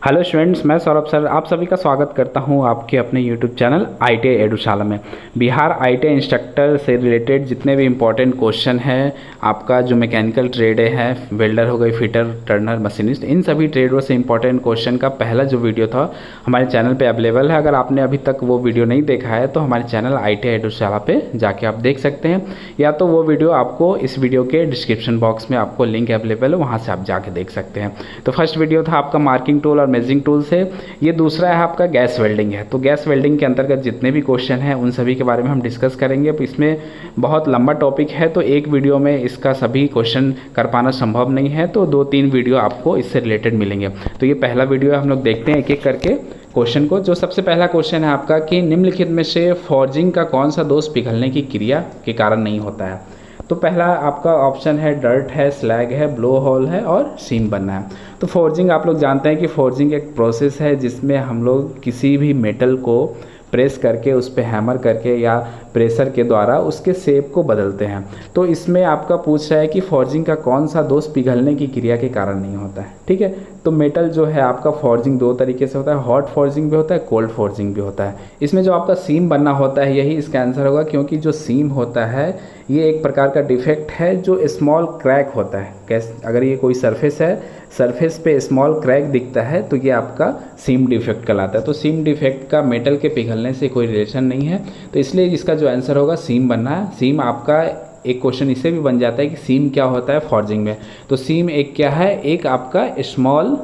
Hello students, मैं Saurabh sir आप सभी का स्वागत करता हूं आपके अपने यूट्यूब चैनल ITI एडुशाला में। बिहार ITI इंस्ट्रक्टर से रिलेटेड जितने भी इम्पोर्टेंट क्वेश्चन हैं, आपका जो मैकेनिकल ट्रेड है, वेल्डर हो गई, फिटर, टर्नर, मशीनिस्ट, इन सभी ट्रेडों से इम्पोर्टेंट क्वेश्चन का पहला जो वीडियो था हमारे चैनल पर अवेलेबल है। अगर आपने अभी तक वो वीडियो नहीं देखा है तो हमारे चैनल ITI एडुशाला पर जाके आप देख सकते हैं, या तो वो वीडियो आपको इस वीडियो के डिस्क्रिप्शन बॉक्स में आपको लिंक अवेलेबल है, वहाँ से आप जाके देख सकते हैं। तो फर्स्ट वीडियो था आपका मार्किंग टूल और मेजरिंग टूल से, ये दूसरा है आपका गैस वेल्डिंग है। तो गैस वेल्डिंग के अंतर्गत जितने भी क्वेश्चन हैं उन सभी के बारे में हम डिस्कस करेंगे। तो इसमें बहुत लंबा टॉपिक है, तो एक वीडियो में इसका सभी क्वेश्चन कर पाना संभव नहीं है, तो 2-3 वीडियो आपको इससे रिलेटेड मिलेंगे। तो ये पहला वीडियो है, हम लोग देखते हैं एक एक करके क्वेश्चन को। जो सबसे पहला क्वेश्चन है आपका कि निम्नलिखित में से फॉर्जिंग का कौन सा दोष पिघलने की क्रिया के कारण नहीं होता है। तो पहला आपका ऑप्शन है डर्ट है, स्लैग है, ब्लो होल है और सीम बनना है। तो फोर्जिंग आप लोग जानते हैं कि फोर्जिंग एक प्रोसेस है जिसमें हम लोग किसी भी मेटल को प्रेस करके, उस पर हैमर करके या प्रेशर के द्वारा उसके शेप को बदलते हैं। तो इसमें आपका पूछ रहा है कि फॉर्जिंग का कौन सा दोष पिघलने की क्रिया के कारण नहीं होता है। ठीक है, तो मेटल जो है आपका फॉर्जिंग 2 तरीके से होता है, हॉट फॉर्जिंग भी होता है, कोल्ड फॉर्जिंग भी होता है। इसमें जो आपका सीम बनना होता है यही इसका आंसर होगा, क्योंकि जो सीम होता है ये एक प्रकार का डिफेक्ट है जो स्मॉल क्रैक होता है। कैसे, अगर ये कोई सरफेस है, सरफेस पे स्मॉल क्रैक दिखता है तो ये आपका सीम डिफेक्ट कहलाता है। तो सीम डिफेक्ट का मेटल के पिघलने से कोई रिलेशन नहीं है, तो इसलिए इसका जो आंसर होगा सीम बनना है। सीम आपका एक क्वेश्चन इससे भी बन जाता है कि सीम क्या होता है फॉर्जिंग में। तो सीम एक क्या है, एक आपका स्मॉल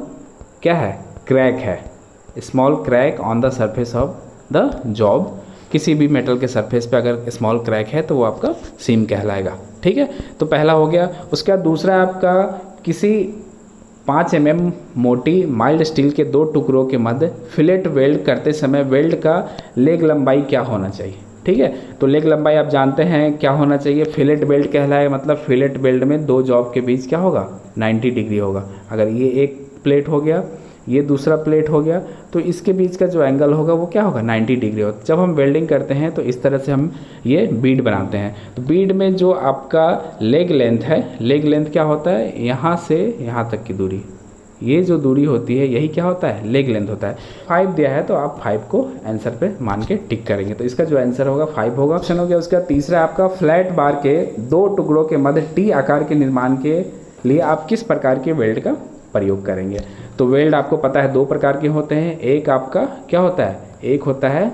क्या है, क्रैक है, small crack on the surface of the job. किसी भी मेटल के सरफेस पे अगर स्मॉल क्रैक है तो वो आपका सीम कहलाएगा। ठीक है, तो पहला हो गया। उसके बाद दूसरा आपका किसी 5 mm मोटी माइल्ड स्टील के 2 टुकड़ों के मध्य फिलेट वेल्ड करते समय वेल्ड का लेग लंबाई क्या होना चाहिए। ठीक है, तो लेग लंबाई आप जानते हैं क्या होना चाहिए, फिलेट वेल्ड कहलाए, मतलब फिलेट वेल्ड में 2 जॉब के बीच क्या होगा, 90 डिग्री होगा। अगर ये एक प्लेट हो गया, ये दूसरा प्लेट हो गया, तो इसके बीच का जो एंगल होगा वो क्या होगा, 90 डिग्री होगा। जब हम वेल्डिंग करते हैं तो इस तरह से हम ये बीड बनाते हैं। तो बीड में जो आपका लेग लेंथ है, लेग लेंथ क्या होता है, यहाँ से यहाँ तक की दूरी, ये जो दूरी होती है यही क्या होता है, लेग लेंथ होता है। 5 दिया है तो आप 5 को आंसर पे मान के टिक करेंगे। तो इसका जो आंसर होगा 5 होगा। ऑप्शन हो गया। उसका तीसरा आपका फ्लैट बार के 2 टुकड़ों के मध्य टी आकार के निर्माण के लिए आप किस प्रकार के वेल्ड का प्रयोग करेंगे। तो वेल्ड आपको पता है 2 प्रकार के होते हैं, एक आपका क्या होता है, एक होता है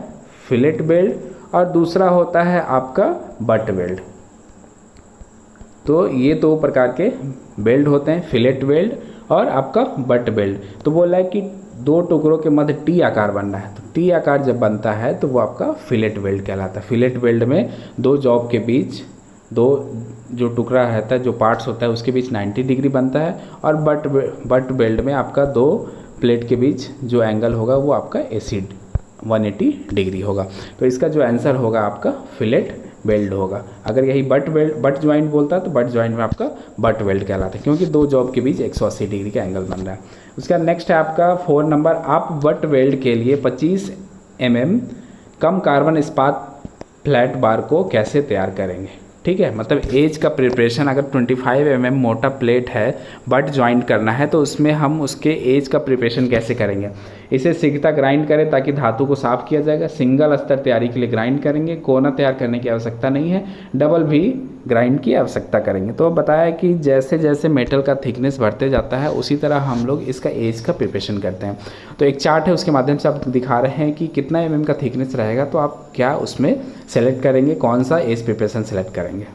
फिलेट वेल्ड और दूसरा होता है आपका बट वेल्ड। तो ये 2 प्रकार के वेल्ड होते हैं, फिलेट वेल्ड और आपका बट वेल्ड। तो बोला है कि 2 टुकड़ों के मध्य टी आकार बनना है, तो टी आकार जब बनता है तो वो आपका फिलेट वेल्ड कहलाता है। फिलेट वेल्ड में 2 जॉब के बीच 2 जो टुकड़ा रहता है, जो पार्ट्स होता है उसके बीच 90 डिग्री बनता है, और बट वेल्ड में आपका 2 प्लेट के बीच जो एंगल होगा वो आपका एसिड 180 डिग्री होगा। तो इसका जो आंसर होगा आपका फिलेट वेल्ड होगा। अगर यही बट ज्वाइंट बोलता है तो बट ज्वाइंट में आपका बट वेल्ड कहलाता है, क्योंकि 2 जॉब के बीच 180 डिग्री का एंगल बन रहा है। उसका नेक्स्ट है आपका 4 नंबर, आप बट वेल्ड के लिए 25 mm कम कार्बन इस्पात फ्लैट बार को कैसे तैयार करेंगे। ठीक है, मतलब एज का प्रिपरेशन, अगर 25 mm मोटा प्लेट है, बट ज्वाइंट करना है, तो उसमें हम उसके एज का प्रिपरेशन कैसे करेंगे। इसे शीघ्रता ग्राइंड करें ताकि धातु को साफ किया जाएगा, सिंगल स्तर तैयारी के लिए ग्राइंड करेंगे, कोना तैयार करने की आवश्यकता नहीं है, डबल भी ग्राइंड की आवश्यकता करेंगे। तो बताया कि जैसे जैसे मेटल का थिकनेस बढ़ते जाता है उसी तरह हम लोग इसका एज का प्रिपरेशन करते हैं। तो एक चार्ट है, उसके माध्यम से आप दिखा रहे हैं कि कितना mm का थिकनेस रहेगा, तो आप क्या उसमें सेलेक्ट करेंगे, कौन सा एज प्रिपरेशन सेलेक्ट करेंगे।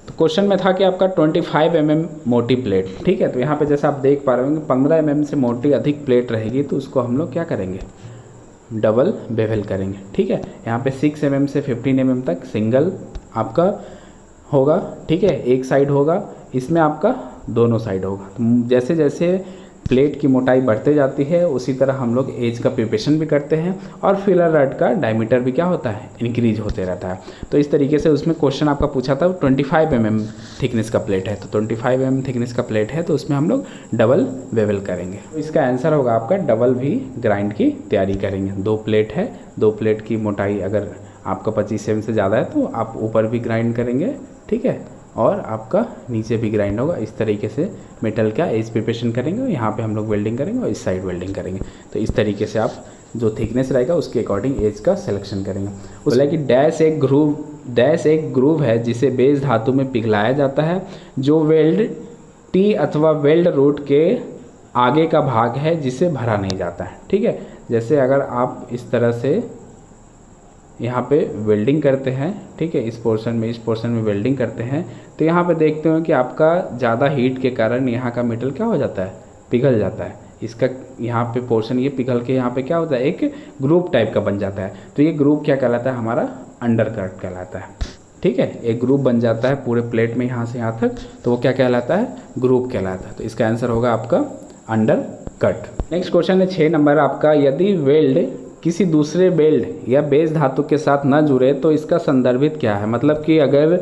तो क्वेश्चन में था कि आपका 25 mm मोटी प्लेट, ठीक है, तो यहाँ पे जैसे आप देख पा रहे होंगे 15 mm से मोटी अधिक प्लेट रहेगी, तो उसको हम लोग क्या करेंगे, डबल बेवल करेंगे। ठीक है, यहाँ पे 6 mm से 15 mm तक सिंगल आपका होगा। ठीक है, एक साइड होगा, इसमें आपका दोनों साइड होगा। तो जैसे जैसे प्लेट की मोटाई बढ़ते जाती है उसी तरह हम लोग एज का प्रिपरेशन भी करते हैं, और फिलर रड का डायमीटर भी क्या होता है, इंक्रीज होते रहता है। तो इस तरीके से उसमें क्वेश्चन आपका पूछा था 25 mm थिकनेस का प्लेट है, तो 25 mm थिकनेस का प्लेट है तो उसमें हम लोग डबल बेवल करेंगे। तो इसका आंसर होगा आपका डबल भी ग्राइंड की तैयारी करेंगे। 2 प्लेट है, 2 प्लेट की मोटाई अगर आपका 25 mm से ज़्यादा है तो आप ऊपर भी ग्राइंड करेंगे, ठीक है, और आपका नीचे भी ग्राइंड होगा। इस तरीके से मेटल का एज प्रिपरेशन करेंगे और यहाँ पे हम लोग वेल्डिंग करेंगे और इस साइड वेल्डिंग करेंगे। तो इस तरीके से आप जो थिकनेस रहेगा उसके अकॉर्डिंग एज का सिलेक्शन करेंगे। बोला कि डैश एक ग्रूव है जिसे बेस धातु में पिघलाया जाता है, जो वेल्ड टी अथवा वेल्ड रूट के आगे का भाग है जिसे भरा नहीं जाता है। ठीक है, जैसे अगर आप इस तरह से यहाँ पे वेल्डिंग करते हैं, ठीक है, इस पोर्शन में वेल्डिंग करते हैं, तो यहाँ पे देखते हो कि आपका ज़्यादा हीट के कारण यहाँ का मेटल क्या हो जाता है, पिघल जाता है। इसका यहाँ पे पोर्शन ये पिघल के यहाँ पे क्या होता है, एक ग्रुप टाइप का बन जाता है। तो ये ग्रुप क्या कहलाता है, हमारा अंडरकट कहलाता है। ठीक है, एक ग्रुप बन जाता है पूरे प्लेट में यहाँ से यहाँ तक, तो वो क्या कहलाता है, ग्रुप कहलाता है। तो इसका आंसर होगा आपका अंडर कट। नेक्स्ट क्वेश्चन है 6 नंबर आपका, यदि वेल्ड किसी दूसरे वेल्ड या बेस धातु के साथ न जुड़े तो इसका संदर्भित क्या है। मतलब कि अगर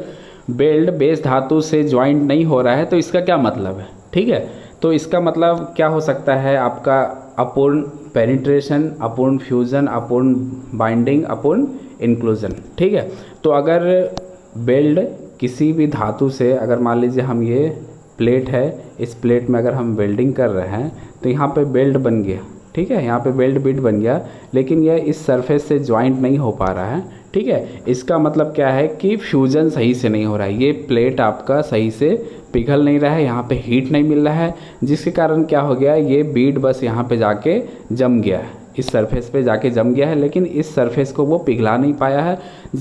वेल्ड बेस धातु से ज्वाइंट नहीं हो रहा है तो इसका क्या मतलब है। ठीक है, तो इसका मतलब क्या हो सकता है आपका अपूर्ण पेनिट्रेशन, अपूर्ण फ्यूजन, अपूर्ण बाइंडिंग, अपूर्ण इंक्लूजन। ठीक है, तो अगर वेल्ड किसी भी धातु से, अगर मान लीजिए हम ये प्लेट है, इस प्लेट में अगर हम वेल्डिंग कर रहे हैं तो यहाँ पे वेल्ड बन गया। ठीक है, यहाँ पे वेल्ड बिट बन गया, लेकिन यह इस सरफेस से ज्वाइंट नहीं हो पा रहा है। ठीक है, इसका मतलब क्या है कि फ्यूजन सही से नहीं हो रहा है, ये प्लेट आपका सही से पिघल नहीं रहा है, यहाँ पे हीट नहीं मिल रहा है, जिसके कारण क्या हो गया, ये बीड बस यहाँ पे जाके जम गया है, इस सरफेस पे जाके जम गया है, लेकिन इस सरफेस को वो पिघला नहीं पाया है।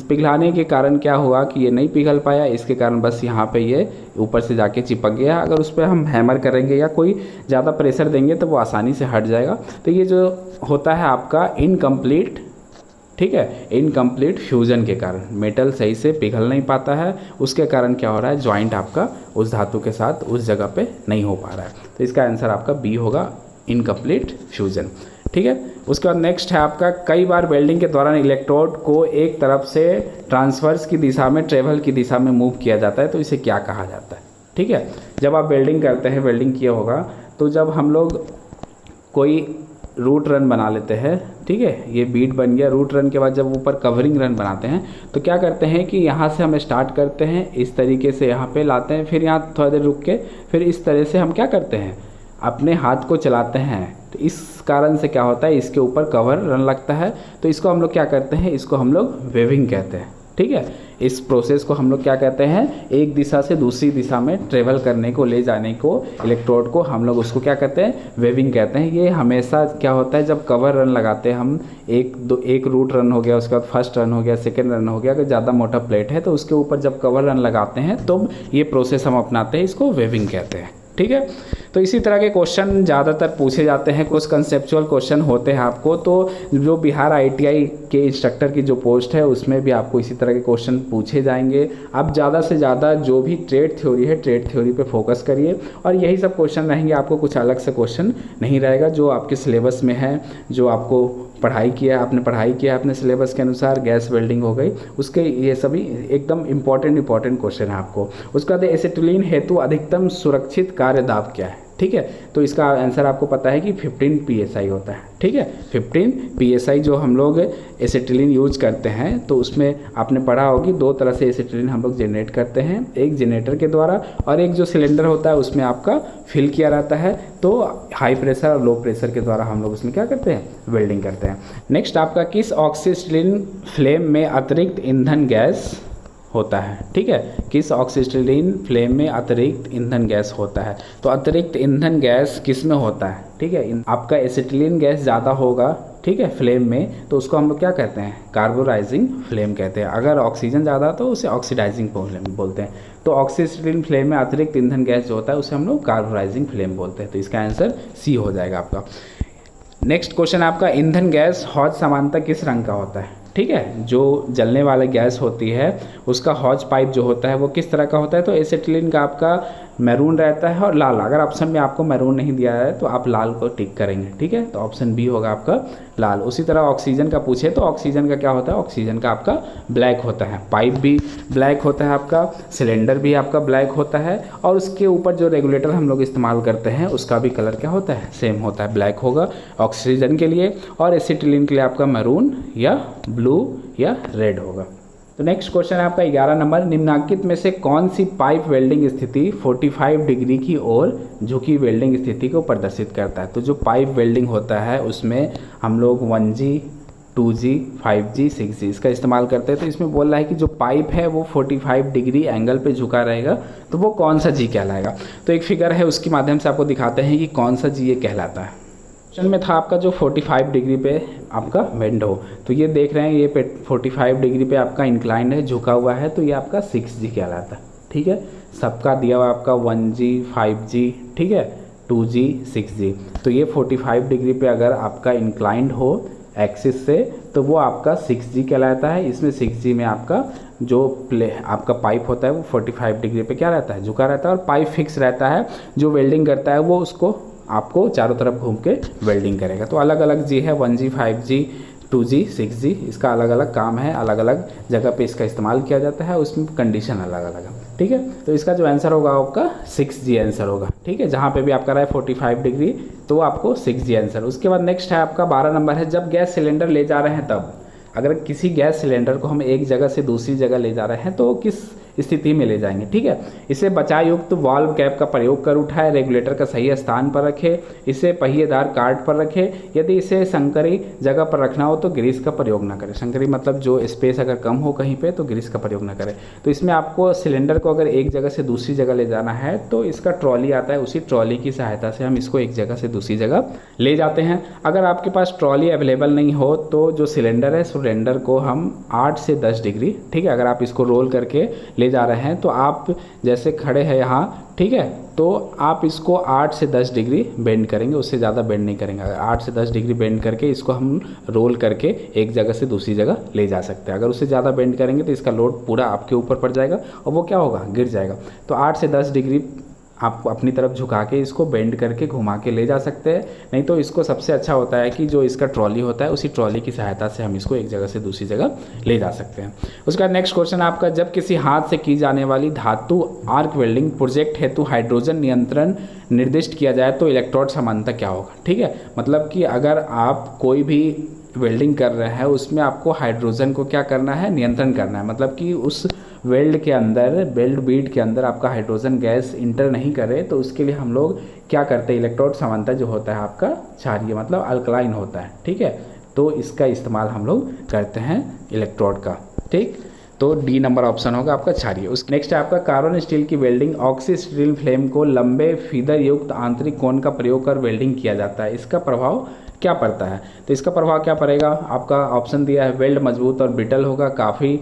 पिघलाने के कारण क्या हुआ कि ये नहीं पिघल पाया, इसके कारण बस यहाँ पे ये ऊपर से जाके चिपक गया। अगर उस पर हम हैमर करेंगे या कोई ज़्यादा प्रेशर देंगे तो वो आसानी से हट जाएगा। तो ये जो होता है आपका इनकम्प्लीट, ठीक है, इनकम्प्लीट फ्यूजन के कारण मेटल सही से पिघल नहीं पाता है, उसके कारण क्या हो रहा है, ज्वाइंट आपका उस धातु के साथ उस जगह पे नहीं हो पा रहा है। तो इसका आंसर आपका बी होगा, इनकम्प्लीट फ्यूजन। ठीक है, उसके बाद नेक्स्ट है आपका, कई बार वेल्डिंग के दौरान इलेक्ट्रोड को एक तरफ से ट्रांसवर्स की दिशा में, ट्रेवल की दिशा में मूव किया जाता है, तो इसे क्या कहा जाता है। ठीक है, जब आप वेल्डिंग करते हैं, वेल्डिंग किया होगा, तो जब हम लोग कोई रूट रन बना लेते हैं, ठीक है, ये बीट बन गया, रूट रन के बाद जब ऊपर कवरिंग रन बनाते हैं तो क्या करते हैं कि यहाँ से हम स्टार्ट करते हैं, इस तरीके से यहाँ पे लाते हैं, फिर यहाँ थोड़ा देर रुक के फिर इस तरह से हम क्या करते हैं, अपने हाथ को चलाते हैं। तो इस कारण से क्या होता है, इसके ऊपर कवर रन लगता है, तो इसको हम लोग क्या करते हैं, इसको हम लोग वेविंग कहते हैं। ठीक है, इस प्रोसेस को हम लोग क्या कहते हैं, एक दिशा से दूसरी दिशा में ट्रेवल करने को, ले जाने को इलेक्ट्रोड को, हम लोग उसको क्या कहते हैं, वेविंग कहते हैं। ये हमेशा क्या होता है, जब कवर रन लगाते हैं हम, एक रूट रन हो गया, उसके बाद फर्स्ट रन हो गया, सेकेंड रन हो गया, अगर ज़्यादा मोटा प्लेट है तो उसके ऊपर जब कवर रन लगाते हैं तो ये प्रोसेस हम अपनाते हैं, इसको वेविंग कहते हैं। ठीक है, तो इसी तरह के क्वेश्चन ज़्यादातर पूछे जाते हैं, कुछ कंसेप्चुअल क्वेश्चन होते हैं आपको। तो जो बिहार ITI के इंस्ट्रक्टर की जो पोस्ट है उसमें भी आपको इसी तरह के क्वेश्चन पूछे जाएंगे। आप ज़्यादा से ज़्यादा जो भी ट्रेड थ्योरी है, ट्रेड थ्योरी पे फोकस करिए और यही सब क्वेश्चन रहेंगे, आपको कुछ अलग से क्वेश्चन नहीं रहेगा। जो आपके सिलेबस में है, जो आपको पढ़ाई किया अपने सिलेबस के अनुसार, गैस वेल्डिंग हो गई, उसके ये सभी एकदम इंपॉर्टेंट क्वेश्चन है आपको। उसके बाद एसिटिलीन हेतु अधिकतम सुरक्षित कार्य दाब क्या है। ठीक है, तो इसका आंसर आपको पता है कि 15 PSI होता है। ठीक है, 15 PSI जो हम लोग एसिटिलीन यूज करते हैं, तो उसमें आपने पढ़ा होगी, दो तरह से एसिटिलीन हम लोग जनरेट करते हैं, एक जनरेटर के द्वारा और एक जो सिलेंडर होता है उसमें आपका फिल किया रहता है, तो हाई प्रेशर और लो प्रेशर के द्वारा हम लोग उसमें क्या करते हैं, वेल्डिंग करते हैं। नेक्स्ट आपका, किस ऑक्सीस्टिलीन फ्लेम में अतिरिक्त ईंधन गैस होता है। ठीक है, किस ऑक्सीस्टिलीन फ्लेम में अतिरिक्त ईंधन गैस होता है। तो अतिरिक्त ईंधन गैस किस में होता है, ठीक है, आपका एसिटिलीन गैस ज़्यादा होगा, ठीक है, फ्लेम में, तो उसको हम लोग क्या कहते हैं, कार्बोराइजिंग फ्लेम कहते हैं। अगर ऑक्सीजन ज़्यादा तो उसे ऑक्सीडाइजिंग फ्लेम बोलते हैं। तो ऑक्सीस्टिलीन फ्लेम में अतिरिक्त ईंधन गैस जो होता है उसे हम लोग कार्बोराइजिंग फ्लेम बोलते हैं। तो इसका आंसर सी हो जाएगा आपका। नेक्स्ट क्वेश्चन आपका, ईंधन गैस हौज सामान्यतः किस रंग का होता है। ठीक है, जो जलने वाली गैस होती है उसका हौज पाइप जो होता है वो किस तरह का होता है। तो एसिटिलीन का आपका मैरून रहता है और लाल। अगर ऑप्शन में आपको मैरून नहीं दिया है तो आप लाल को टिक करेंगे। ठीक है, तो ऑप्शन बी होगा आपका लाल। उसी तरह ऑक्सीजन का पूछे तो ऑक्सीजन का क्या होता है, ऑक्सीजन का आपका ब्लैक होता है, पाइप भी ब्लैक होता है आपका, सिलेंडर भी आपका ब्लैक होता है, और उसके ऊपर जो रेगुलेटर हम लोग इस्तेमाल करते हैं उसका भी कलर क्या होता है, सेम होता है, ब्लैक होगा ऑक्सीजन के लिए, और एसिटिलीन के लिए आपका मैरून या ब्लू या रेड होगा। तो नेक्स्ट क्वेश्चन है आपका 11 नंबर, निम्नलिखित में से कौन सी पाइप वेल्डिंग स्थिति 45 डिग्री की ओर झुकी वेल्डिंग स्थिति को प्रदर्शित करता है। तो जो पाइप वेल्डिंग होता है उसमें हम लोग 1G 2G 5G 6G इसका इस्तेमाल करते हैं। तो इसमें बोल रहा है कि जो पाइप है वो 45 डिग्री एंगल पे झुका रहेगा, तो वो कौन सा जी कहलाएगा। तो एक फिगर है उसके माध्यम से आपको दिखाते हैं कि कौन सा जी ये कहलाता है। क्वेश्चन में था आपका जो 45 डिग्री पे आपका बेंड हो, तो ये देख रहे हैं ये 45 डिग्री पे आपका इंक्लाइंड है, झुका हुआ है, तो ये आपका 6G कहलाता है। ठीक है, सबका दिया हुआ आपका 1G 5G, ठीक है, 2G 6G। तो ये 45 डिग्री पे अगर आपका इंक्लाइंड हो एक्सिस से तो वो आपका 6G कहलाता है। इसमें 6G में आपका जो आपका पाइप होता है वो 45 डिग्री पे क्या रहता है, झुका रहता है, और पाइप फिक्स रहता है। जो वेल्डिंग करता है वो उसको आपको चारों तरफ घूम के वेल्डिंग करेगा। तो अलग अलग जी है, 1G 5G 2G 6G, इसका अलग अलग काम है, अलग अलग जगह पे इसका इस्तेमाल किया जाता है, उसमें कंडीशन अलग अलग है। ठीक है, तो इसका जो आंसर होगा आपका 6G आंसर होगा। ठीक है, जहाँ पे भी आपका रहा है 45 डिग्री तो आपको 6G आंसर। उसके बाद नेक्स्ट है आपका 12 नंबर है, जब गैस सिलेंडर ले जा रहे हैं तब, अगर किसी गैस सिलेंडर को हम एक जगह से दूसरी जगह ले जा रहे हैं तो किस स्थिति में ले जाएंगे। ठीक है, इसे बचाव युक्त वाल्व कैप का प्रयोग कर उठाए, रेगुलेटर का सही स्थान पर रखे, इसे पहिएदार कार्ड पर रखे, यदि इसे संकरी जगह पर रखना हो तो ग्रीस का प्रयोग ना करें। संकरी मतलब जो स्पेस अगर कम हो कहीं पे तो ग्रीस का प्रयोग ना करें। तो इसमें आपको सिलेंडर को अगर एक जगह से दूसरी जगह ले जाना है तो इसका ट्रॉली आता है, उसी ट्रॉली की सहायता से हम इसको एक जगह से दूसरी जगह ले जाते हैं। अगर आपके पास ट्रॉली अवेलेबल नहीं हो तो जो सिलेंडर है, सिलेंडर को हम 8 से 10 डिग्री, ठीक है, अगर आप इसको रोल करके ले जा रहे हैं तो आप जैसे खड़े हैं यहाँ, ठीक है, तो आप इसको 8 से 10 डिग्री बेंड करेंगे, उससे ज़्यादा बेंड नहीं करेंगे। अगर 8 से 10 डिग्री बेंड करके इसको हम रोल करके एक जगह से दूसरी जगह ले जा सकते हैं। अगर उससे ज़्यादा बेंड करेंगे तो इसका लोड पूरा आपके ऊपर पड़ जाएगा और वो क्या होगा, गिर जाएगा। तो 8 से 10 डिग्री आप अपनी तरफ झुका के इसको बेंड करके घुमा के ले जा सकते हैं। नहीं तो इसको सबसे अच्छा होता है कि जो इसका ट्रॉली होता है उसी ट्रॉली की सहायता से हम इसको एक जगह से दूसरी जगह ले जा सकते हैं। उसका नेक्स्ट क्वेश्चन आपका, जब किसी हाथ से की जाने वाली धातु आर्क वेल्डिंग प्रोजेक्ट हेतु हाइड्रोजन नियंत्रण निर्दिष्ट किया जाए तो इलेक्ट्रोड समानता क्या होगा। ठीक है, मतलब कि अगर आप कोई भी वेल्डिंग कर रहे हैं उसमें आपको हाइड्रोजन को क्या करना है, नियंत्रण करना है। मतलब कि उस वेल्ड के अंदर, वेल्ड बीड के अंदर आपका हाइड्रोजन गैस इंटर नहीं करे, तो उसके लिए हम लोग क्या करते हैं, इलेक्ट्रोड समानता जो होता है आपका क्षारीय मतलब अल्कलाइन होता है। ठीक है, तो इसका इस्तेमाल हम लोग करते हैं इलेक्ट्रोड का। ठीक, तो डी नंबर ऑप्शन होगा आपका क्षारीय। उस नेक्स्ट है आपका, कार्बन स्टील की वेल्डिंग ऑक्सी स्टील फ्लेम को लंबे फीदर युक्त आंतरिक कोण का प्रयोग कर वेल्डिंग किया जाता है, इसका प्रभाव क्या पड़ता है। तो इसका प्रभाव क्या पड़ेगा, आपका ऑप्शन दिया है, वेल्ड मजबूत और ब्रिटल होगा, काफ़ी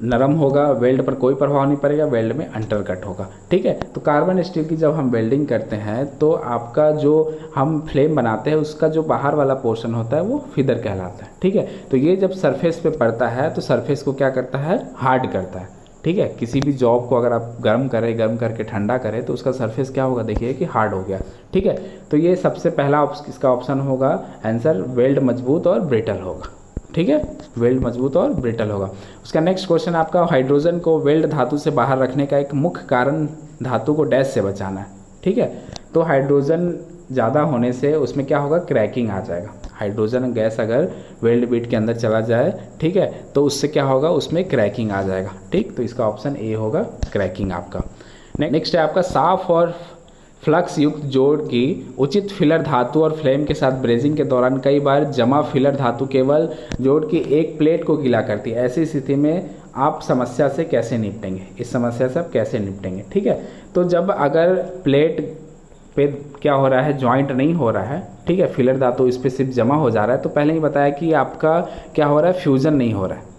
नरम होगा, वेल्ड पर कोई प्रभाव नहीं पड़ेगा, वेल्ड में अंटर कट होगा। ठीक है, तो कार्बन स्टील की जब हम वेल्डिंग करते हैं तो आपका जो हम फ्लेम बनाते हैं उसका जो बाहर वाला पोर्शन होता है वो फीदर कहलाता है। ठीक है, तो ये जब सरफेस पे पड़ता है तो सरफेस को क्या करता है, हार्ड करता है। ठीक है, किसी भी जॉब को अगर आप गर्म करें, गर्म करके ठंडा करें तो उसका सरफेस क्या होगा, देखिए कि हार्ड हो गया। ठीक है, तो ये सबसे पहला इसका ऑप्शन होगा आंसर, वेल्ड मजबूत और ब्रिटल होगा। ठीक है, वेल्ड मजबूत और ब्रिटल होगा। उसका नेक्स्ट क्वेश्चन आपका, हाइड्रोजन को वेल्ड धातु से बाहर रखने का एक मुख्य कारण धातु को डैश से बचाना है। ठीक है, तो हाइड्रोजन ज़्यादा होने से उसमें क्या होगा, क्रैकिंग आ जाएगा। हाइड्रोजन गैस अगर वेल्ड बीड के अंदर चला जाए, ठीक है, तो उससे क्या होगा, उसमें क्रैकिंग आ जाएगा। ठीक, तो इसका ऑप्शन ए होगा क्रैकिंग आपका। नेक्स्ट है आपका, साफ और फ्लक्स युक्त जोड़ की उचित फिलर धातु और फ्लेम के साथ ब्रेजिंग के दौरान कई बार जमा फिलर धातु केवल जोड़ की एक प्लेट को गीला करती है। ऐसी स्थिति में आप समस्या से कैसे निपटेंगे, इस समस्या से आप कैसे निपटेंगे। ठीक है, तो जब अगर प्लेट पे क्या हो रहा है, जॉइंट नहीं हो रहा है, ठीक है, फिलर धातु इस पर सिर्फ जमा हो जा रहा है, तो पहले ही बताया कि आपका क्या हो रहा है, फ्यूजन नहीं हो रहा है।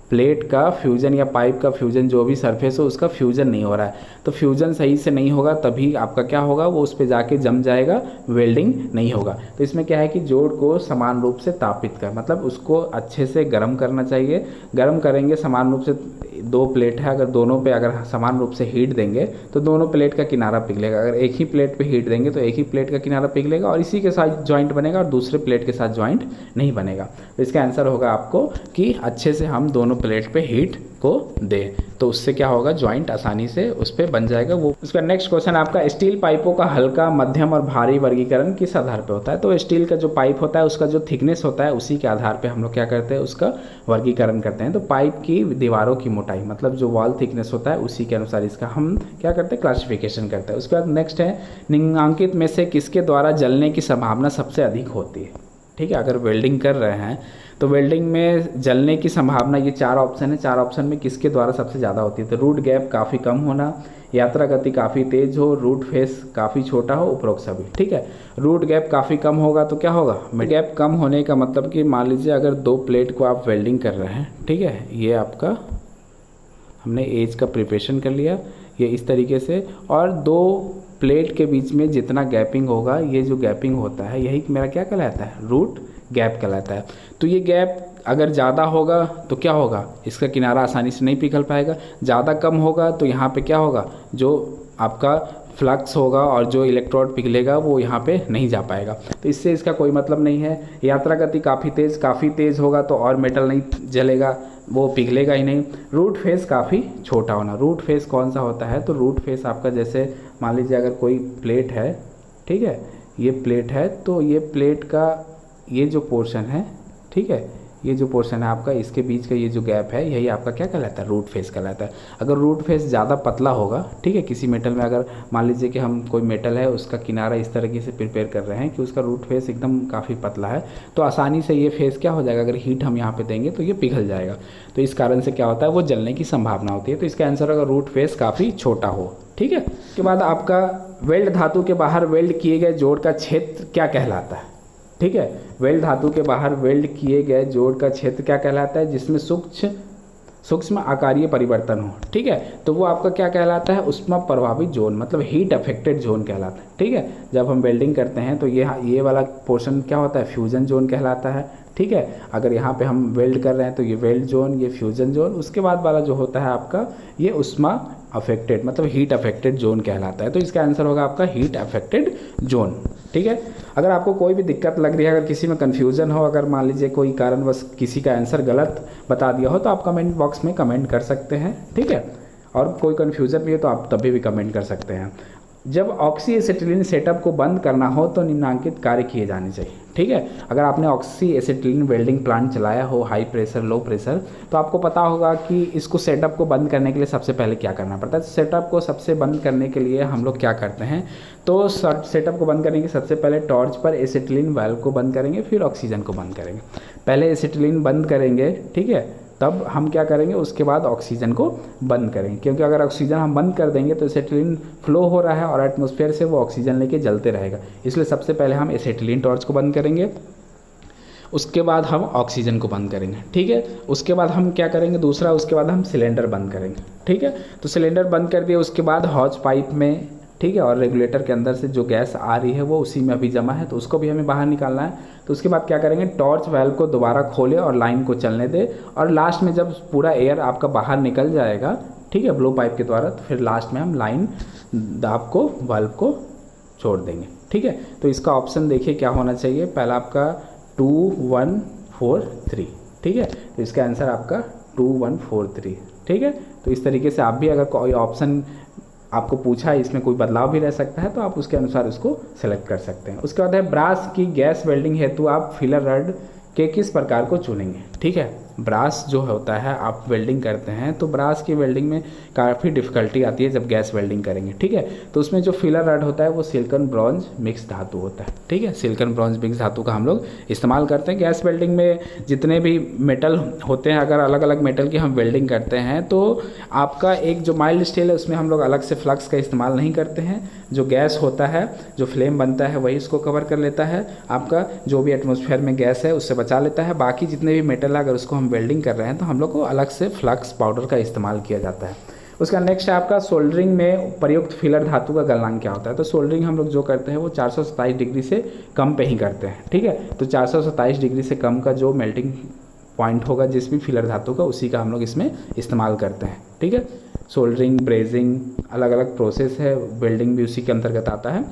प्लेट का फ्यूजन या पाइप का फ्यूजन, जो भी सरफेस हो उसका फ्यूजन नहीं हो रहा है। तो फ्यूजन सही से नहीं होगा तभी आपका क्या होगा, वो उस पर जाके जम जाएगा, वेल्डिंग नहीं होगा। तो इसमें क्या है कि जोड़ को समान रूप से तापित कर, मतलब उसको अच्छे से गर्म करना चाहिए। गर्म करेंगे समान रूप से, दो प्लेट है, अगर दोनों पे अगर समान रूप से हीट देंगे तो दोनों प्लेट का किनारा पिघलेगा। अगर एक ही प्लेट पे हीट देंगे तो एक ही प्लेट का किनारा पिघलेगा और इसी के साथ जॉइंट बनेगा और दूसरे प्लेट के साथ जॉइंट नहीं बनेगा। तो इसका आंसर होगा आपको कि अच्छे से हम दोनों प्लेट पे हीट को दे, तो उससे क्या होगा, जॉइंट आसानी से उस पर बन जाएगा वो। उसका नेक्स्ट क्वेश्चन आपका, स्टील पाइपों का हल्का, मध्यम और भारी वर्गीकरण किस आधार पे होता है? तो स्टील का जो पाइप होता है उसका जो थिकनेस होता है उसी के आधार पे हम लोग क्या करते हैं, उसका वर्गीकरण करते हैं। तो पाइप की दीवारों की मोटाई मतलब जो वॉल थिकनेस होता है उसी के अनुसार इसका हम क्या करते हैं, क्लासिफिकेशन करते हैं। उसके बाद नेक्स्ट है, निम्नलिखित में से किसके द्वारा जलने की संभावना सबसे अधिक होती है? ठीक है, अगर वेल्डिंग कर रहे हैं तो वेल्डिंग में जलने की संभावना, ये 4 ऑप्शन है, 4 ऑप्शन में किसके द्वारा सबसे ज़्यादा होती है? तो रूट गैप काफ़ी कम होना, यात्रा गति काफ़ी तेज हो, रूट फेस काफ़ी छोटा हो, उपरोक्त सभी। ठीक है, रूट गैप काफ़ी कम होगा तो क्या होगा, गैप कम होने का मतलब कि मान लीजिए अगर 2 प्लेट को आप वेल्डिंग कर रहे हैं, ठीक है, ये आपका हमने एज का प्रिपरेशन कर लिया ये इस तरीके से, और 2 प्लेट के बीच में जितना गैपिंग होगा, ये जो गैपिंग होता है यही मेरा क्या कहलाता है, रूट गैप कहलाता है। तो ये गैप अगर ज़्यादा होगा तो क्या होगा, इसका किनारा आसानी से नहीं पिघल पाएगा, ज़्यादा कम होगा तो यहाँ पे क्या होगा, जो आपका फ्लक्स होगा और जो इलेक्ट्रोड पिघलेगा वो यहाँ पे नहीं जा पाएगा, तो इससे इसका कोई मतलब नहीं है। यात्रा गति काफ़ी तेज़ होगा तो और मेटल नहीं जलेगा, वो पिघलेगा ही नहीं। रूट फेस काफ़ी छोटा होना, रूट फेस कौन सा होता है, तो रूट फेस आपका जैसे मान लीजिए अगर कोई प्लेट है, ठीक है, ये प्लेट है, तो ये प्लेट का ये जो पोर्शन है, ठीक है, ये जो पोर्शन है आपका, इसके बीच का ये जो गैप है यही आपका क्या कहलाता है, रूट फेस कहलाता है। अगर रूट फेस ज़्यादा पतला होगा, ठीक है, किसी मेटल में अगर मान लीजिए कि हम कोई मेटल है उसका किनारा इस तरीके से प्रिपेयर कर रहे हैं कि उसका रूट फेस एकदम काफ़ी पतला है, तो आसानी से ये फेस क्या हो जाएगा, अगर हीट हम यहाँ पे देंगे तो ये पिघल जाएगा, तो इस कारण से क्या होता है, वो जलने की संभावना होती है। तो इसका आंसर अगर रूट फेस काफ़ी छोटा हो। ठीक है, उसके बाद आपका वेल्ड धातु के बाहर वेल्ड किए गए जोड़ का क्षेत्र क्या कहलाता है? ठीक है, वेल्ड धातु के बाहर वेल्ड किए गए जोड़ का क्षेत्र क्या कहलाता है, जिसमें सूक्ष्म आकारीय परिवर्तन हो। ठीक है, तो वो आपका क्या कहलाता है, उष्मा प्रभावित जोन, मतलब हीट अफेक्टेड जोन कहलाता है। ठीक है, जब हम वेल्डिंग करते हैं तो ये वाला पोर्शन क्या होता है, फ्यूजन जोन कहलाता है। ठीक है, अगर यहाँ पे हम वेल्ड कर रहे हैं तो ये वेल्ड जोन, ये फ्यूजन जोन, उसके बाद वाला जो होता है आपका ये उष्मा अफेक्टेड मतलब हीट अफेक्टेड जोन कहलाता है। तो इसका आंसर होगा आपका हीट अफेक्टेड जोन। ठीक है, अगर आपको कोई भी दिक्कत लग रही है, अगर किसी में कन्फ्यूज़न हो, अगर मान लीजिए कोई कारणवश किसी का आंसर गलत बता दिया हो तो आप कमेंट बॉक्स में कमेंट कर सकते हैं। ठीक है, और कोई कन्फ्यूज़न भी हो तो आप तभी भी कमेंट कर सकते हैं। जब ऑक्सी एसिटिलीन सेटअप को बंद करना हो तो निम्नलिखित कार्य किए जाने चाहिए। ठीक है, अगर आपने ऑक्सी एसिटिलीन वेल्डिंग प्लांट चलाया हो, हाई प्रेशर लो प्रेशर, तो आपको पता होगा कि इसको सेटअप को बंद करने के लिए सबसे पहले क्या करना पड़ता है। सेटअप को सबसे बंद करने के लिए हम लोग क्या करते हैं, तो सेटअप को बंद करने के सबसे पहले टॉर्च पर एसिटिलीन वाल्व को बंद करेंगे, फिर ऑक्सीजन को बंद करेंगे। पहले एसिटिलीन बंद करेंगे, ठीक है, तब हम क्या करेंगे, उसके बाद ऑक्सीजन को बंद करेंगे, क्योंकि अगर ऑक्सीजन हम बंद कर देंगे तो एसिटिलीन फ्लो हो रहा है और एटमॉस्फेयर से वो ऑक्सीजन लेके जलते रहेगा, इसलिए सबसे पहले हम एसिटिलीन टॉर्च को बंद करेंगे, उसके बाद हम ऑक्सीजन को बंद करेंगे। ठीक है, उसके बाद हम क्या करेंगे दूसरा, उसके बाद हम सिलेंडर बंद करेंगे। ठीक है, तो सिलेंडर बंद कर दिए, उसके बाद हॉज पाइप में, ठीक है, और रेगुलेटर के अंदर से जो गैस आ रही है वो उसी में अभी जमा है, तो उसको भी हमें बाहर निकालना है। तो उसके बाद क्या करेंगे, टॉर्च वाल्व को दोबारा खोले और लाइन को चलने दे, और लास्ट में जब पूरा एयर आपका बाहर निकल जाएगा, ठीक है, ब्लो पाइप के द्वारा, तो फिर लास्ट में हम लाइन दाब को वाल्व को छोड़ देंगे। ठीक है, तो इसका ऑप्शन देखिए क्या होना चाहिए, पहला आपका 2143। ठीक है, तो इसका आंसर आपका 2143। ठीक है, तो इस तरीके से आप भी अगर कोई ऑप्शन आपको पूछा है, इसमें कोई बदलाव भी रह सकता है तो आप उसके अनुसार उसको सेलेक्ट कर सकते हैं। उसके बाद है ब्रास की गैस वेल्डिंग हेतु आप फिलर रड के किस प्रकार को चुनेंगे। ठीक है, ब्रास जो होता है आप वेल्डिंग करते हैं तो ब्रास की वेल्डिंग में काफ़ी डिफ़िकल्टी आती है जब गैस वेल्डिंग करेंगे। ठीक है, तो उसमें जो फिलर रड होता है वो सिलिकॉन ब्रॉन्ज मिक्स धातु होता है। ठीक है, सिलिकॉन ब्रॉन्ज मिक्स धातु का हम लोग इस्तेमाल करते हैं। गैस वेल्डिंग में जितने भी मेटल होते हैं, अगर अलग अलग मेटल की हम वेल्डिंग करते हैं तो आपका एक जो माइल्ड स्टील है उसमें हम लोग अलग से फ्लक्स का इस्तेमाल नहीं करते हैं। जो गैस होता है, जो फ्लेम बनता है वही इसको कवर कर लेता है, आपका जो भी एटमॉस्फेयर में गैस है उससे बचा लेता है। बाकी जितने भी मेटल है अगर उसको हम वेल्डिंग कर रहे हैं तो हम लोग को अलग से फ्लक्स पाउडर का इस्तेमाल किया जाता है। उसका नेक्स्ट है आपका सोल्डरिंग में प्रयुक्त फिलर धातु का गलनांक क्या होता है। तो सोल्डरिंग हम लोग जो करते हैं वो 427 डिग्री से कम पे ही करते हैं। ठीक है, तो 427 डिग्री से कम का जो मेल्टिंग पॉइंट होगा जिस भी फिलर धातु का, उसी का हम लोग इसमें इस्तेमाल करते हैं। ठीक है, सोल्डरिंग, ब्रेजिंग अलग अलग प्रोसेस है, वेल्डिंग भी उसी के अंतर्गत आता है।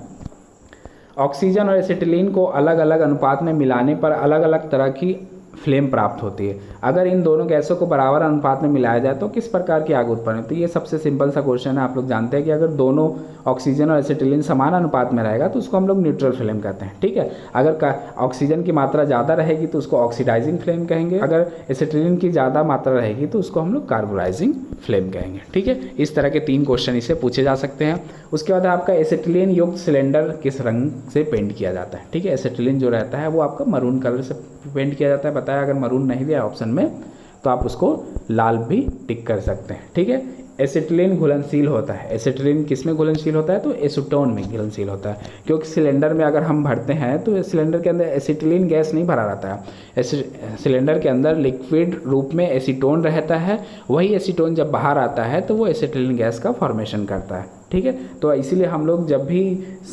ऑक्सीजन और एसिटिलीन को अलग अलग अनुपात में मिलाने पर अलग अलग तरह की फ्लेम प्राप्त होती है। अगर इन दोनों गैसों को बराबर अनुपात में मिलाया जाए तो किस प्रकार की आग उत्पन्न होती है। ये सबसे सिंपल सा क्वेश्चन है। आप लोग जानते हैं कि अगर दोनों ऑक्सीजन और एसिटिलीन समान अनुपात में रहेगा तो उसको हम लोग न्यूट्रल फ्लेम कहते हैं। ठीक है, अगर ऑक्सीजन की मात्रा ज़्यादा रहेगी तो उसको ऑक्सीडाइजिंग फ्लेम कहेंगे, अगर एसिटिलीन की ज़्यादा मात्रा रहेगी तो उसको हम लोग कार्बोराइजिंग फ्लेम कहेंगे। ठीक है, इस तरह के 3 क्वेश्चन इससे पूछे जा सकते हैं। उसके बाद आपका एसिटिलीन युक्त सिलेंडर किस रंग से पेंट किया जाता है। ठीक है, एसिटिलीन जो रहता है वो आपका मरून कलर से पेंट किया जाता है। बताया, अगर मरून नहीं दिया ऑप्शन में तो आप उसको लाल भी टिक कर सकते हैं। ठीक है, एसिटिलीन घुलनशील होता है। एसिटिलीन किस में घुलनशील होता है, तो एसीटोन में घुलनशील होता है, क्योंकि सिलेंडर में अगर हम भरते हैं तो सिलेंडर के अंदर एसिटिलीन गैस नहीं भरा रहता है। सिलेंडर के अंदर लिक्विड रूप में एसीटोन रहता है। वही एसीटोन जब बाहर आता है तो वो एसिटिलीन गैस का फॉर्मेशन करता है। ठीक है, तो इसीलिए हम लोग जब भी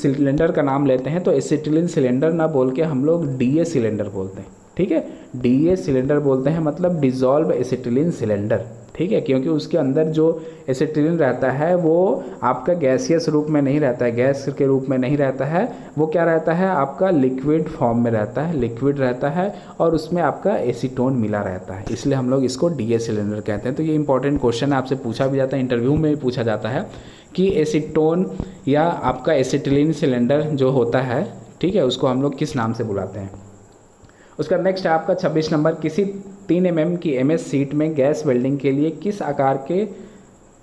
सिलेंडर का नाम लेते हैं तो एसिटिलीन सिलेंडर ना बोल के हम लोग डीए सिलेंडर बोलते हैं। ठीक है, डीए सिलेंडर बोलते हैं, मतलब डिजॉल्व एसिटिलीन सिलेंडर। ठीक है, क्योंकि उसके अंदर जो एसिटिलीन रहता है वो आपका गैसियस रूप में नहीं रहता है, गैस के रूप में नहीं रहता है, वो क्या रहता है, आपका लिक्विड फॉर्म में रहता है, लिक्विड रहता है और उसमें आपका एसीटोन मिला रहता है, इसलिए हम लोग इसको डीए सिलेंडर कहते हैं। तो ये इंपॉर्टेंट क्वेश्चन है, आपसे पूछा भी जाता है, इंटरव्यू में भी पूछा जाता है कि एसीटोन या आपका एसिटिलीन सिलेंडर जो होता है, ठीक है, उसको हम लोग किस नाम से बुलाते हैं। उसका नेक्स्ट है आपका 26 नंबर, किसी 3 mm की MS सीट में गैस वेल्डिंग के लिए किस आकार के,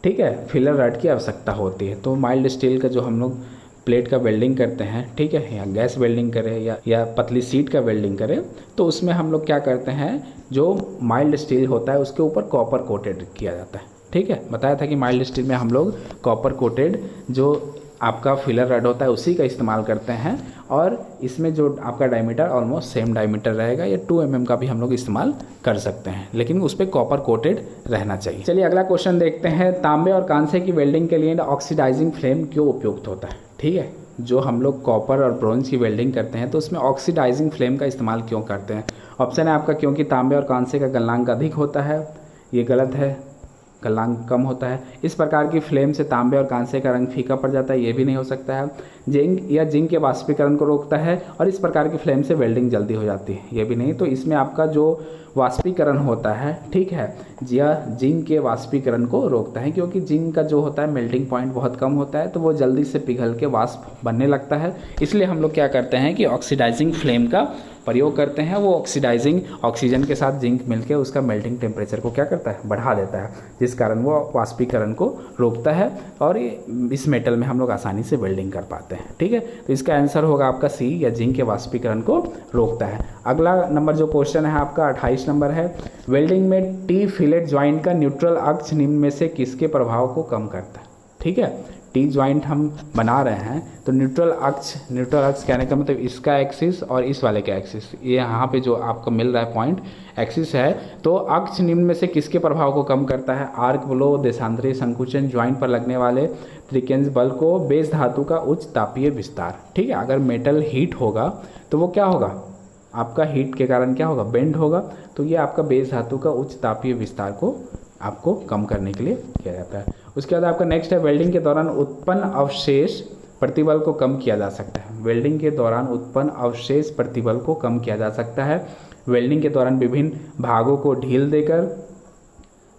ठीक है, फिलर रड की आवश्यकता होती है। तो माइल्ड स्टील का जो हम लोग प्लेट का वेल्डिंग करते हैं, ठीक है, या गैस वेल्डिंग करें या पतली सीट का वेल्डिंग करें तो उसमें हम लोग क्या करते हैं, जो माइल्ड स्टील होता है उसके ऊपर कॉपर कोटेड किया जाता है। ठीक है, बताया था कि माइल्ड स्टील में हम लोग कॉपर कोटेड जो आपका फिलर रड होता है उसी का इस्तेमाल करते हैं और इसमें जो आपका डायमीटर ऑलमोस्ट सेम डायमीटर रहेगा, या 2 mm का भी हम लोग इस्तेमाल कर सकते हैं, लेकिन उस पर कॉपर कोटेड रहना चाहिए। चलिए अगला क्वेश्चन देखते हैं, तांबे और कांसे की वेल्डिंग के लिए ऑक्सीडाइजिंग फ्लेम क्यों उपयुक्त होता है। ठीक है, जो हम लोग कॉपर और ब्रोंज की वेल्डिंग करते हैं तो उसमें ऑक्सीडाइजिंग फ्लेम का इस्तेमाल क्यों करते हैं। ऑप्शन है आपका क्योंकि तांबे और कांसे का गलनांक अधिक होता है, ये गलत है, गलनांक कम होता है। इस प्रकार की फ्लेम से तांबे और कांसे का रंग फीका पड़ जाता है, ये भी नहीं हो सकता है। जिंक के वाष्पीकरण को रोकता है और इस प्रकार की फ्लेम से वेल्डिंग जल्दी हो जाती है, ये भी नहीं। तो इसमें आपका जो वाष्पीकरण होता है, ठीक है, जिंक के वाष्पीकरण को रोकता है, क्योंकि जिंक का जो होता है मेल्टिंग पॉइंट बहुत कम होता है तो वो जल्दी से पिघल के वाष्प बनने लगता है। इसलिए हम लोग क्या करते हैं कि ऑक्सीडाइजिंग फ्लेम का प्रयोग करते हैं। वो ऑक्सीडाइजिंग ऑक्सीजन के साथ जिंक मिलकर उसका मेल्टिंग टेम्परेचर को क्या करता है, बढ़ा देता है, जिस कारण वो वाष्पीकरण को रोकता है और इस मेटल में हम लोग आसानी से वेल्डिंग कर पाते हैं। ठीक है, तो इसका आंसर होगा आपका सी, या जिंक के वाष्पीकरण को रोकता है। अगला नंबर जो क्वेश्चन है आपका 28 नंबर है, वेल्डिंग में टी फिलेट ज्वाइंट का न्यूट्रल अक्ष निम्न में से किसके प्रभाव को कम करता है। ठीक है, टी ज्वाइंट हम बना रहे हैं तो न्यूट्रल अक्ष कहने का मतलब इसका एक्सिस और इस वाले का एक्सिस, ये यहाँ पे जो आपको मिल रहा है पॉइंट एक्सिस है, तो अक्ष निम्न में से किसके प्रभाव को कम करता है। आर्क ब्लो, देशांतरी संकुचन, ज्वाइंट पर लगने वाले त्रिकेंज बल को, बेस धातु का उच्च तापीय विस्तार। ठीक है, अगर मेटल हीट होगा तो वो क्या होगा, आपका हीट के कारण क्या होगा, बेंड होगा, तो ये आपका बेस धातु का उच्च तापीय विस्तार को आपको कम करने के लिए किया जाता है। उसके बाद आपका नेक्स्ट है, वेल्डिंग के दौरान उत्पन्न अवशेष प्रतिबल को कम किया जा सकता है। वेल्डिंग के दौरान उत्पन्न अवशेष प्रतिबल को कम किया जा सकता है वेल्डिंग के दौरान विभिन्न भागों को ढील देकर,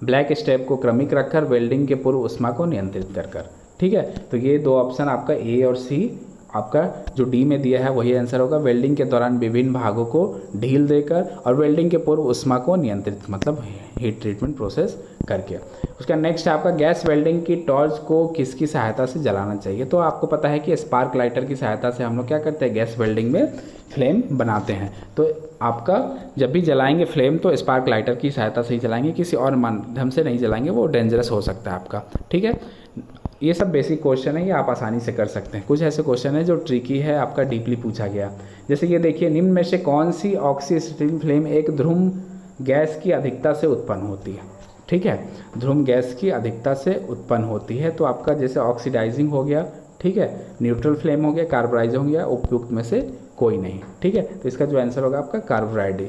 ब्लैक स्टेप को क्रमिक रखकर, वेल्डिंग के पूर्व ऊष्मा को नियंत्रित कर। ठीक है, तो ये 2 ऑप्शन आपका ए और सी, आपका जो डी में दिया है वही आंसर होगा। वेल्डिंग के दौरान विभिन्न भागों को ढील देकर और वेल्डिंग के पूर्व ऊष्मा को नियंत्रित, मतलब हीट ट्रीटमेंट प्रोसेस करके। उसका नेक्स्ट है आपका, गैस वेल्डिंग की टॉर्च को किसकी सहायता से जलाना चाहिए। तो आपको पता है कि स्पार्क लाइटर की सहायता से हम लोग क्या करते हैं, गैस वेल्डिंग में फ्लेम बनाते हैं। तो आपका जब भी जलाएंगे फ्लेम तो स्पार्क लाइटर की सहायता से ही जलाएंगे, किसी और माध्यम से नहीं जलाएंगे, वो डेंजरस हो सकता है आपका। ठीक है, ये सब बेसिक क्वेश्चन है, ये आप आसानी से कर सकते हैं। कुछ ऐसे क्वेश्चन है जो ट्रिकी है, आपका डीपली पूछा गया। जैसे ये देखिए, निम्न में से कौन सी ऑक्सीस्टीम फ्लेम एक ध्रुव गैस की अधिकता से उत्पन्न होती है। ठीक है, ध्रुव गैस की अधिकता से उत्पन्न होती है। तो आपका जैसे ऑक्सीडाइजिंग हो गया, ठीक है, न्यूट्रल फ्लेम हो गया, कार्बोराइजिंग हो गया, उपयुक्त में से कोई नहीं। ठीक है, तो इसका जो आंसर होगा आपका कार्बोराइड,